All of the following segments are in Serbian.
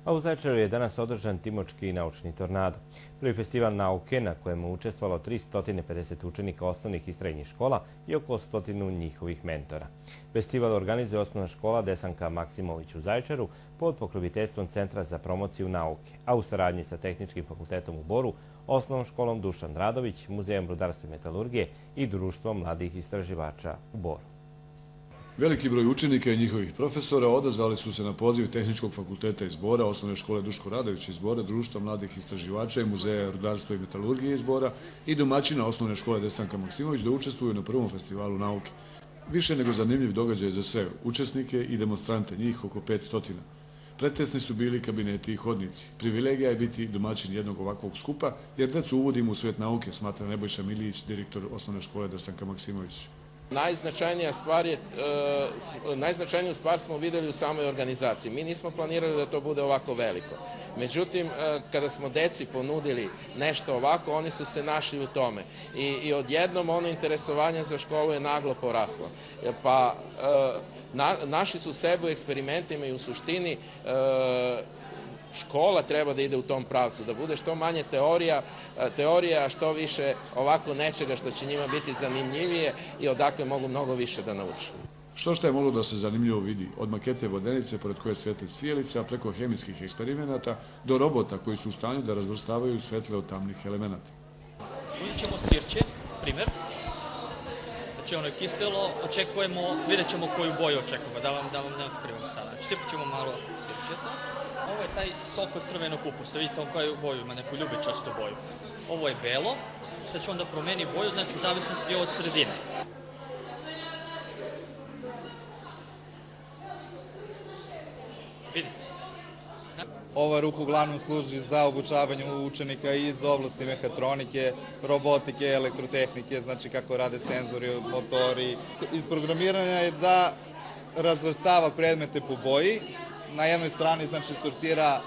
A u Zaječaru je danas održan Timočki naučni tornado. Prvi festival nauke na kojem je učestvovalo 350 učenika osnovnih i srednjih škola i oko 100 njihovih mentora. Festival organizuje osnovna škola Desanka Maksimović u Zaječaru pod pokroviteljstvom Centra za promociju nauke, a u saradnji sa Tehničkim fakultetom u Boru, osnovnom školom Dušan Radović, Muzejom rudarstva i metalurgije i Društvom mladih istraživača u Boru. Veliki broj učenika i njihovih profesora odazvali su se na poziv Tehničkog fakulteta iz Bora, osnovne škole Duško Radović iz Bora, Društva mladih istraživača i Muzeja rudarstva i metalurgije iz Bora i domaćina osnovne škole Desanka Maksimović da učestvuju na prvom festivalu nauke. Više nego zanimljiv događaj za sve učesnike i demonstrante, njih oko 500. Pretesni su bili kabineti i hodnici. Privilegija je biti domaćin jednog ovakvog skupa, jer decu uvodimo u svet nauke, smatra Nebojša Milijić, direktor osnovne škole Desanka Maksimović. Najznačajniju stvar smo vidjeli u samoj organizaciji. Mi nismo planirali da to bude ovako veliko. Međutim, kada smo deci ponudili nešto ovako, oni su se našli u tome. I odjednom ono interesovanje za školu je naglo poraslo. Pa našli su sebe u eksperimentima i u suštini škola treba da ide u tom pravcu, da bude što manje teorija, a što više ovako nečega što će njima biti zanimljivije i odakle mogu mnogo više da nauče. Što je moglo da se zanimljivo vidi, od makete vodenice pored koje svetli sijalica, preko hemijskih eksperimenata, do robota koji su u stanju da razvrstavaju svetle od tamnih elemenata. Uzet ćemo sirće, primjer. Znači ono je kiselo, vidjet ćemo koju boju očekujemo, da vam ne otkrivamo sada. Znači sipat ćemo malo sirćeta. Ovo je taj sok od crvenog kupusa, vidite on koju boju ima, neku ljubičastu boju. Ovo je belo, sad ću onda promeni boju, znači u zavisnosti od sredine. Vidite. Ova ruka uglavnom služi za obučavanje učenika iz oblasti mehatronike, robotike, elektrotehnike, znači kako rade senzori, motori. Iz programiranja je da razvrstava predmete po boji. Na jednoj strani znači sortira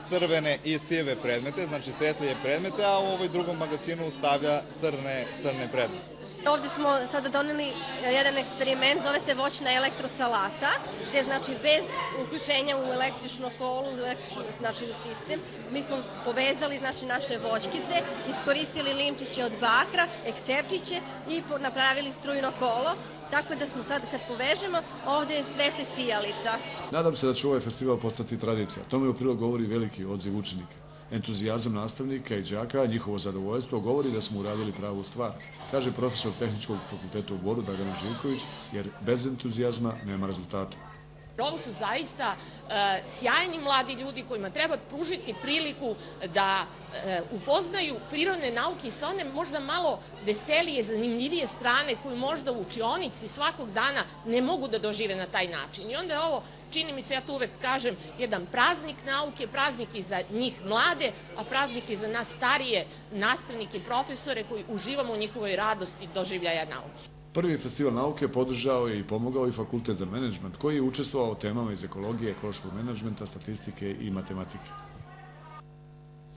crvene i sive predmete, znači svetlije predmete, a u ovoj drugom magazinu stavlja crne predmete. Ovdje smo sada doneli jedan eksperiment, zove se voćna elektrosalata, gdje znači bez uključenja u električno kolo, u električni sistem, mi smo povezali znači naše voćkice, iskoristili limčiće od bakra, ekserčiće i napravili strujno kolo. Tako da smo sad, kad povežemo, ovdje je svetle sijalica. Nadam se da će ovaj festival postati tradicija. Tome u prilog govori veliki odziv učenika. Entuzijazam nastavnika i đaka, njihovo zadovoljstvo govori da smo uradili pravu stvar, kaže profesor Tehničkog fakulteta u Boru Dragana Živković, jer bez entuzijazma nema rezultata. Ovo su zaista sjajni mladi ljudi kojima treba pružiti priliku da upoznaju prirodne nauke i sa one možda malo veselije, zanimljivije strane koju možda u učionici svakog dana ne mogu da dožive na taj način. I onda je ovo, čini mi se, ja to uvek kažem, jedan praznik nauke, praznik i za njih mlade, a praznik i za nas starije nastavnike i profesore koji uživamo u njihovoj radosti doživljaja nauke. Prvi festival nauke podržao je i pomogao i Fakultet za menadžment koji je učestvovao u temama iz ekologije, ekološkog menadžmenta, statistike i matematike.